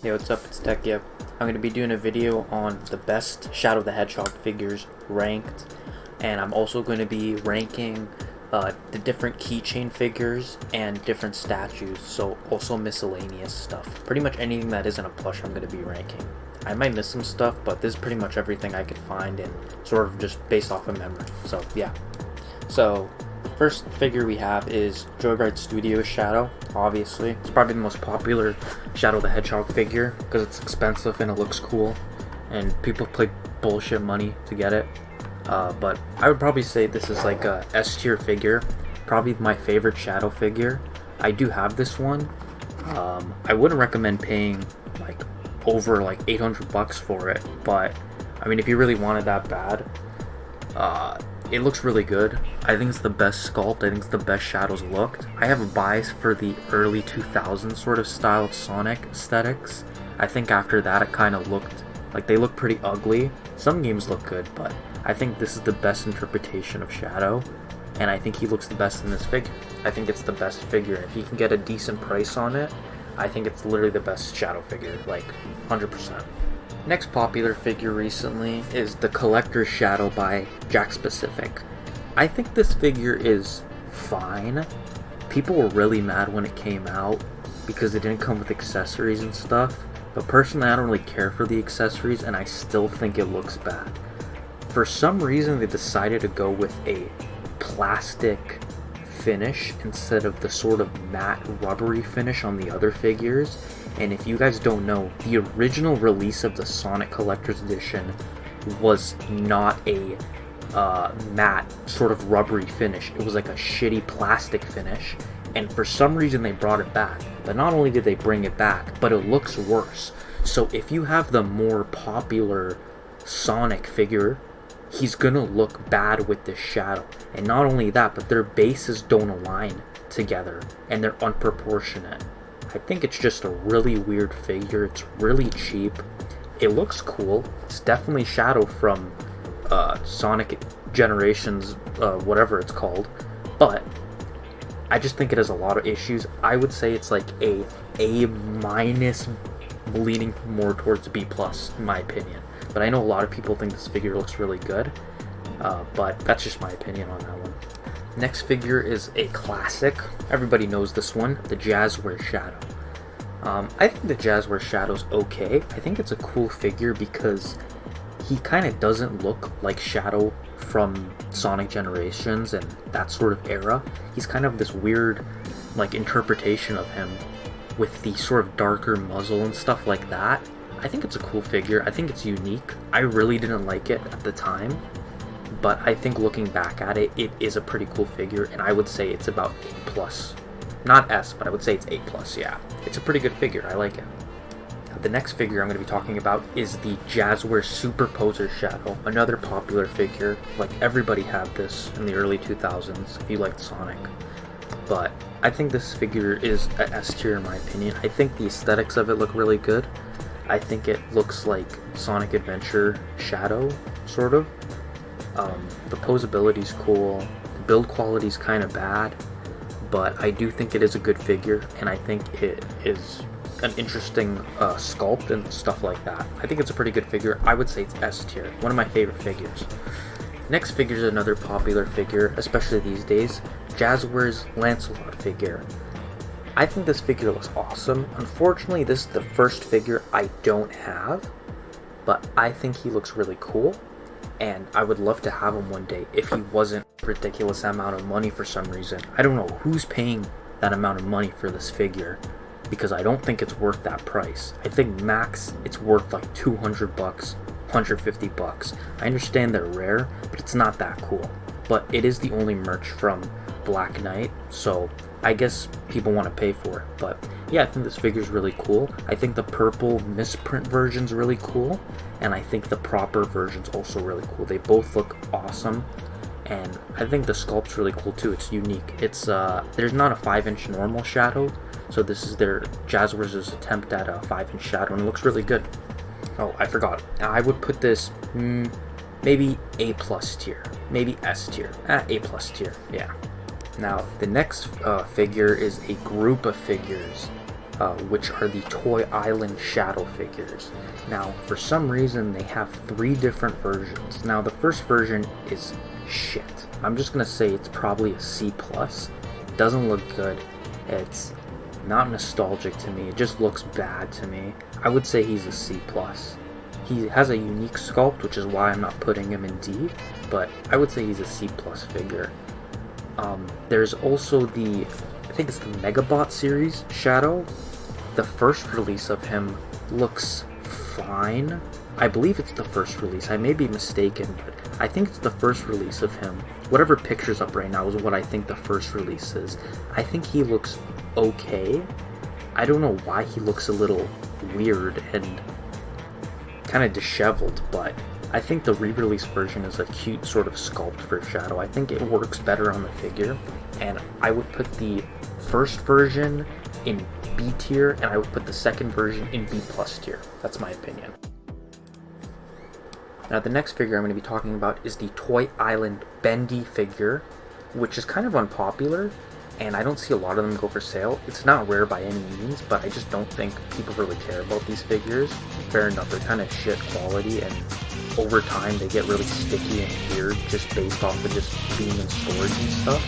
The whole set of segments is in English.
Yo, what's up? It's Tech. Yep. I'm going to be doing a video on the best Shadow the Hedgehog figures ranked, and I'm also going to be ranking the different keychain figures and different statues, so also miscellaneous stuff. Pretty much anything that isn't a plush I'm going to be ranking. I might miss some stuff, but this is pretty much everything I could find and sort of just based off of memory. So yeah. So the first figure we have is Joyride Studios Shadow. Obviously, it's probably the most popular Shadow the Hedgehog figure because it's expensive and it looks cool, and people pay bullshit money to get it. But I would probably say this is like a S tier figure, probably my favorite Shadow figure. I do have this one. I wouldn't recommend paying like over like 800 bucks for it, but I mean, if you really want it that bad, it looks really good. I think it's the best sculpt. I think it's the best Shadows looked. I have a bias for the early 2000s sort of style of Sonic aesthetics. I think after that it kind of looked like they look pretty ugly. Some games look good, but I think this is the best interpretation of Shadow, and I think he looks the best in this figure. I think it's the best figure. If you can get a decent price on it, I think it's literally the best Shadow figure, like 100%. Next popular figure recently is the Collector's Shadow by Jakks Pacific. I think this figure is fine. People were really mad when it came out because it didn't come with accessories and stuff, but personally I don't really care for the accessories and I still think it looks bad. For some reason they decided to go with a plastic finish instead of the sort of matte rubbery finish on the other figures. And if you guys don't know, the original release of the Sonic Collector's Edition was not a matte sort of rubbery finish. It was like a shitty plastic finish, and for some reason they brought it back. But not only did they bring it back, but it looks worse. So if you have the more popular Sonic figure, he's gonna look bad with this Shadow. And not only that, but their bases don't align together and they're unproportionate. I think it's just a really weird figure. It's really cheap. It looks cool. It's definitely Shadow from Sonic Generations, whatever it's called. But I just think it has a lot of issues. I would say it's like A minus, leaning more towards B plus in my opinion. But I know a lot of people think this figure looks really good. But that's just my opinion on that one. Next figure is a classic. Everybody knows this one, the Jazzware Shadow. I think the Jazzware Shadow's okay. I think it's a cool figure because he kind of doesn't look like Shadow from Sonic Generations and that sort of era. He's kind of this weird like interpretation of him with the sort of darker muzzle and stuff like that. I think it's a cool figure. I think it's unique. I really didn't like it at the time, but I think looking back at it, it is a pretty cool figure, and I would say it's about A plus. Not S, but I would say it's A plus, yeah. It's a pretty good figure, I like it. The next figure I'm going to be talking about is the Jazzware Superposer Shadow, another popular figure. Like, everybody had this in the early 2000s, if you liked Sonic. But I think this figure is an S tier in my opinion. I think the aesthetics of it look really good. I think it looks like Sonic Adventure Shadow, sort of. The posability's cool, the build quality's kind of bad, but I do think it is a good figure, and I think it is an interesting sculpt and stuff like that. I think it's a pretty good figure. I would say it's S tier, one of my favorite figures. Next figure is another popular figure, especially these days, Jazzware's Lancelot figure. I think this figure looks awesome. Unfortunately, this is the first figure I don't have, but I think he looks really cool. And I would love to have him one day if he wasn't a ridiculous amount of money for some reason. I don't know who's paying that amount of money for this figure, because I don't think it's worth that price. I think max it's worth like 200 bucks, 150 bucks. I understand they're rare, but it's not that cool. But it is the only merch from Black Knight, so I guess people want to pay for it. But yeah, I think this figure's really cool. I think the purple misprint version's really cool, and I think the proper version's also really cool. They both look awesome, and I think the sculpt's really cool too. It's unique. It's there's not a 5-inch normal Shadow, so this is their Jazzware's attempt at a 5-inch Shadow, and it looks really good. Oh, I forgot. I would put this maybe A plus tier, maybe S tier. A plus tier, yeah. Now, the next figure is a group of figures which are the Toy Island Shadow figures. Now, for some reason, they have 3 different versions. Now, the first version is shit. I'm just gonna say it's probably a C+. Doesn't look good. It's not nostalgic to me. It just looks bad to me. I would say he's a C+. He has a unique sculpt, which is why I'm not putting him in D, but I would say he's a C+ figure. There's also the, I think it's the Megabot series Shadow. The first release of him looks fine. I believe it's the first release. I may be mistaken, but I think it's the first release of him. Whatever picture's up right now is what I think the first release is. I think he looks okay. I don't know why he looks a little weird and kind of disheveled, but I think the re-release version is a cute sort of sculpt for Shadow. I think it works better on the figure, and I would put the first version in B tier, and I would put the second version in B+ tier. That's my opinion. Now the next figure I'm going to be talking about is the Toy Island Bendy figure, which is kind of unpopular, and I don't see a lot of them go for sale. It's not rare by any means, but I just don't think people really care about these figures. Fair enough, they're kind of shit quality, and over time they get really sticky and weird just based off of just being in storage and stuff.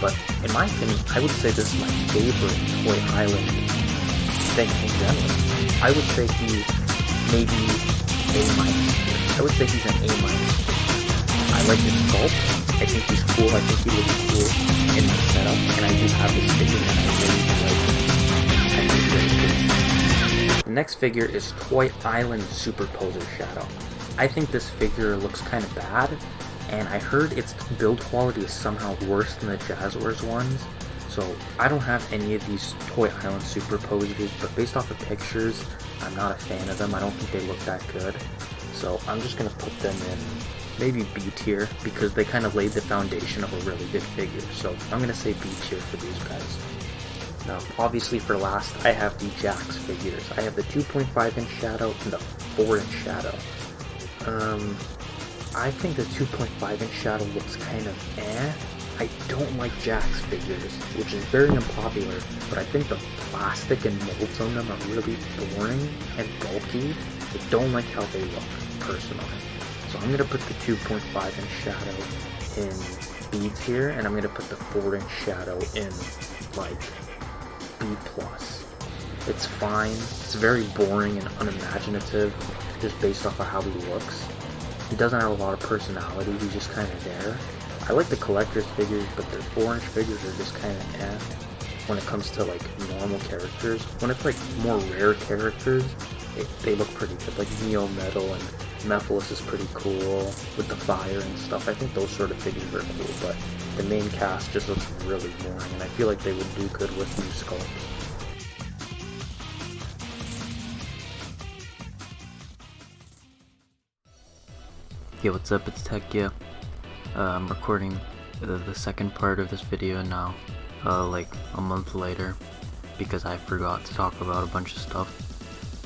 But in my opinion, I would say this is my favorite Toy Island thing in general. I would say he maybe A-. I would say he's an A-. I like his sculpt. I think he's cool. I think he looks cool in the setup, and I do have this figure and I really like it. The next figure is Toy Island Superposer Shadow. I think this figure looks kind of bad, and I heard its build quality is somehow worse than the Jazzwares ones. So I don't have any of these Toy Island Superposers, but based off of pictures, I'm not a fan of them. I don't think they look that good. So I'm just going to put them in maybe B tier, because they kind of laid the foundation of a really good figure. So I'm going to say B tier for these guys. Now, obviously for last, I have the Jax figures. I have the 2.5-inch Shadow and the 4-inch Shadow. I think the 2.5-inch Shadow looks kind of eh. I don't like Jax figures, which is very unpopular, but I think the plastic and molds on them are really boring and bulky. I don't like how they look, personally. So I'm going to put the 2.5-inch Shadow in B tier, and I'm going to put the 4-inch Shadow in, like, B+. It's fine. It's very boring and unimaginative, just based off of how he looks. He doesn't have a lot of personality, he's just kind of there. I like the collector's figures, but their 4-inch figures are just kind of eh when it comes to, like, normal characters. When it's, like, more rare characters, they look pretty good. Like Neo Metal and Mephiles is pretty cool with the fire and stuff. I think those sort of figures are cool, but the main cast just looks really boring, and I feel like they would do good with new sculpts. Yo, what's up? It's Tech. I'm recording the second part of this video now, like a month later, because I forgot to talk about a bunch of stuff.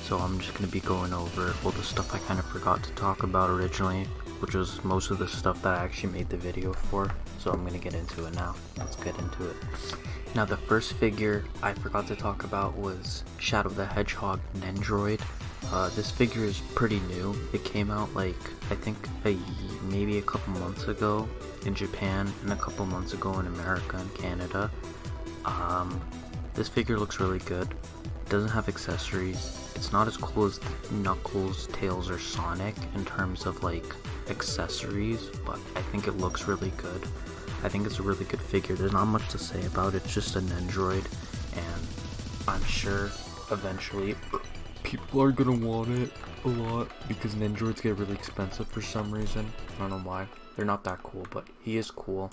So I'm just going to be going over all the stuff I kind of forgot to talk about originally, which was most of the stuff that I actually made the video for. So I'm going to get into it now. Let's get into it. Now the first figure I forgot to talk about was Shadow the Hedgehog Nendroid. This figure is pretty new. It came out like, I think maybe a couple months ago in Japan and a couple months ago in America and Canada. This figure looks really good. It doesn't have accessories. It's not as cool as Knuckles, Tails, or Sonic in terms of like accessories, but I think it looks really good. I think it's a really good figure. There's not much to say about it. It's just a Nendroid, and I'm sure eventually people are gonna want it a lot because Nendroids get really expensive for some reason. I don't know why. They're not that cool, but he is cool.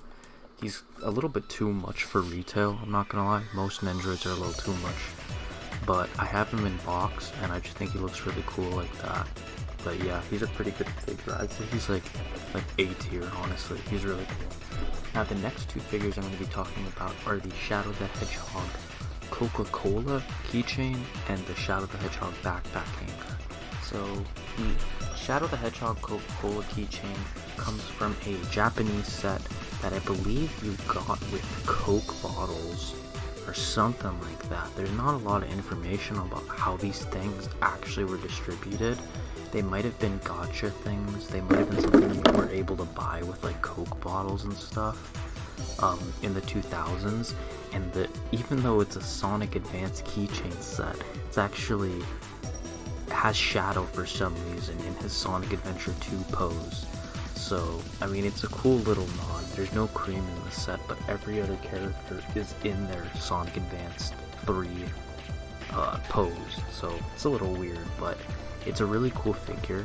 He's a little bit too much for retail, I'm not gonna lie. Most Nendroids are a little too much. But I have him in box, and I just think he looks really cool like that. But yeah, he's a pretty good figure. I'd say he's like A tier, honestly. He's really cool. Now the next two figures I'm going to be talking about are the Shadow the Hedgehog Coca-Cola keychain and the Shadow the Hedgehog backpack hanger. So the Shadow the Hedgehog Coca-Cola keychain comes from a Japanese set that I believe you got with Coke bottles or something like that. There's not a lot of information about how these things actually were distributed. They might have been gotcha things. They might have been something you were able to buy with like Coke bottles and stuff in the 2000s. And even though it's a Sonic Advance keychain set, it's actually has Shadow for some reason in his Sonic Adventure 2 pose. So, I mean, it's a cool little nod. There's no cream in the set, but every other character is in their Sonic Advance 3 pose. So, it's a little weird, but it's a really cool figure.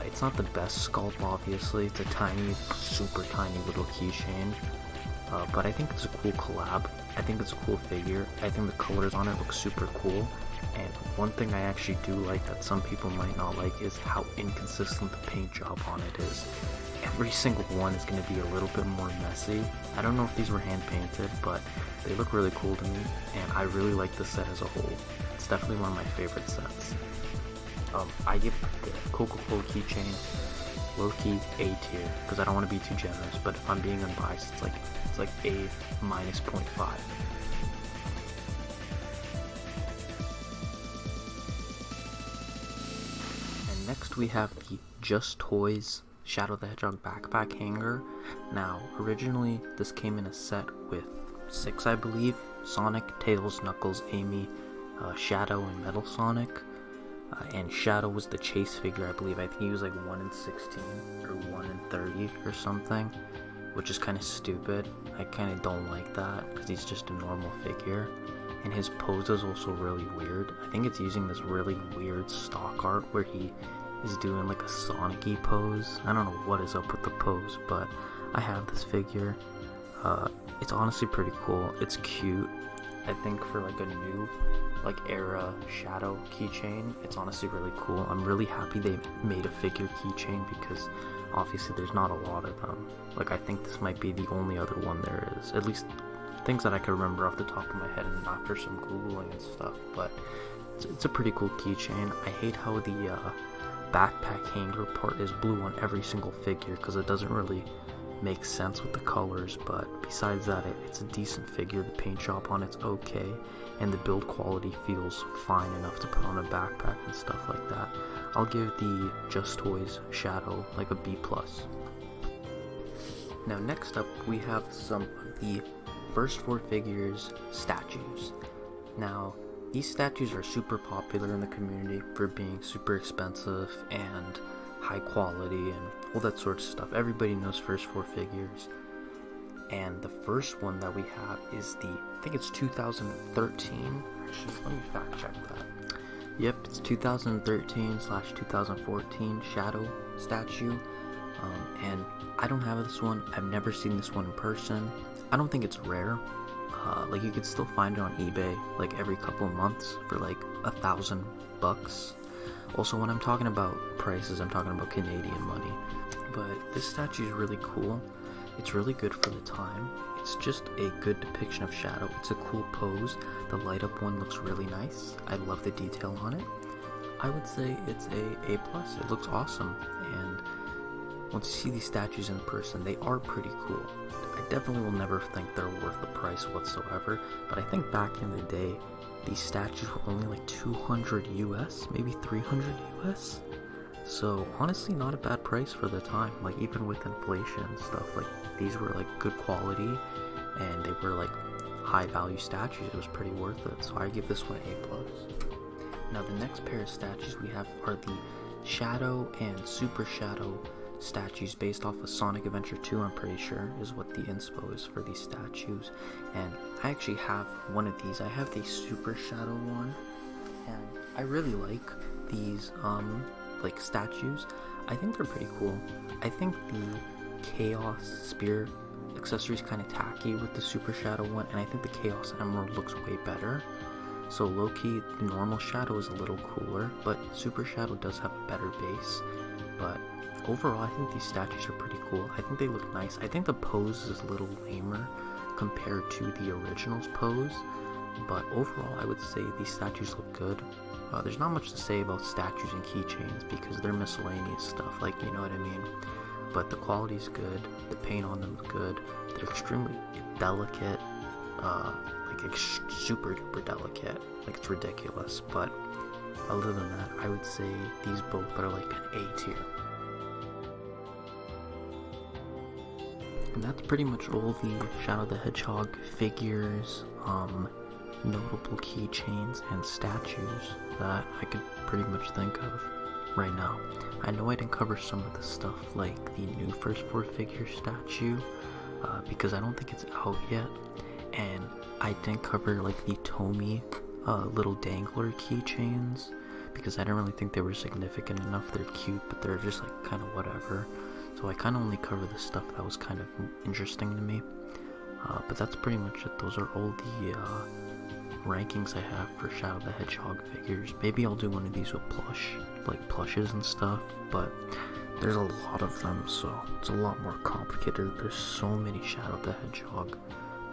It's not the best sculpt, obviously. It's a tiny, super tiny little keychain. But I think it's a cool collab. I think it's a cool figure. I think the colors on it look super cool. And one thing I actually do like that some people might not like is how inconsistent the paint job on it is. Every single one is going to be a little bit more messy. I don't know if these were hand painted, but they look really cool to me, and I really like the set as a whole. It's definitely one of my favorite sets. I give the Coca-Cola keychain low-key A tier, because I don't want to be too generous, but if I'm being unbiased, it's like A minus 0.5. And next we have the Just Toys Shadow the Hedgehog backpack hanger. Now, originally this came in a set with 6, I believe: Sonic, Tails, Knuckles, Amy, Shadow, and Metal Sonic. And Shadow was the chase figure, I believe. I think he was like 1 in 16 or 1 in 30 or something, which is kind of stupid. I kind of don't like that because he's just a normal figure. And his pose is also really weird. I think it's using this really weird stock art where he is doing like a Sonic-y pose. I don't know what is up with the pose, but I have this figure. It's honestly pretty cool. It's cute. I think for like a new era Shadow keychain, it's honestly really cool. I'm really happy they made a figure keychain because obviously there's not a lot of them. Like, I think this might be the only other one there is, at least things that I can remember off the top of my head and after some googling and stuff. But it's a pretty cool keychain. I hate how the backpack hanger part is blue on every single figure because it doesn't really make sense with the colors, but besides that, it's a decent figure. The paint job on it's okay, and the build quality feels fine enough to put on a backpack and stuff like that. I'll give the Just Toys Shadow like a B+. Now next up we have some of the first 4 figures statues. Now these statues are super popular in the community for being super expensive and high quality and all that sort of stuff. Everybody knows first 4 figures. And the first one that we have is I think it's 2013. Actually, let me fact check that. Yep, it's 2013/2014 Shadow statue. And I don't have this one. I've never seen this one in person. I don't think it's rare. Like, you could still find it on eBay like every couple of months for like $1,000. Also, when I'm talking about prices, I'm talking about Canadian money. But this statue is really cool. It's really good for the time. It's just a good depiction of Shadow. It's a cool pose. The light up one looks really nice. I love the detail on it. I would say it's a A+. It looks awesome. And once you see these statues in person, they are pretty cool. I definitely will never think they're worth the price whatsoever, but I think back in the day, these statues were only like 200 US, maybe 300 US. So honestly, not a bad price for the time. Like, even with inflation and stuff, like, these were like good quality and they were like high value statues. It was pretty worth it. So I give this one A+. Now the next pair of statues we have are the Shadow and Super Shadow statues based off of Sonic Adventure 2, I'm pretty sure, is what the inspo is for these statues. And I actually have one of these. I have the Super Shadow one, and I really like these like statues. I think they're pretty cool. I think the Chaos Spear accessory is kind of tacky with the Super Shadow one, and I think the Chaos Emerald looks way better. So low-key, the normal Shadow is a little cooler, but Super Shadow does have a better base. But overall, I think these statues are pretty cool. I think they look nice. I think the pose is a little lamer compared to the original's pose, but overall, I would say these statues look good. There's not much to say about statues and keychains because they're miscellaneous stuff, like, you know what I mean? But the quality's good, the paint on them is good, they're extremely delicate, like super duper delicate. Like, it's ridiculous. But other than that, I would say these both are like an A tier. And that's pretty much all the Shadow the Hedgehog figures, notable keychains, and statues that I could pretty much think of right now. I know I didn't cover some of the stuff like the new First 4 figure statue, because I don't think it's out yet, and I didn't cover like the Tomy little dangler keychains, because I didn't really think they were significant enough. They're cute, but they're just like kind of whatever. So I kind of only cover the stuff that was kind of interesting to me. But that's pretty much it. Those are all the rankings I have for Shadow the Hedgehog figures. Maybe I'll do one of these with plushes and stuff, but there's a lot of them, so it's a lot more complicated. There's so many Shadow the Hedgehog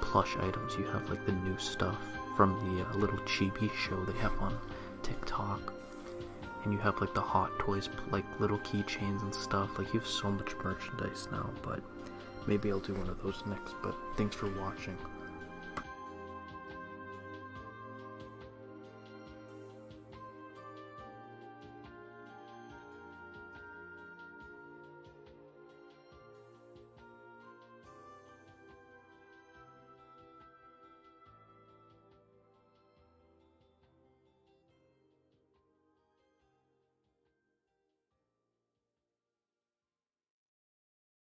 plush items. You have like the new stuff from the little chibi show they have on TikTok, and you have like the Hot Toys like little keychains and stuff. Like, you have so much merchandise now, but maybe I'll do one of those next. But thanks for watching.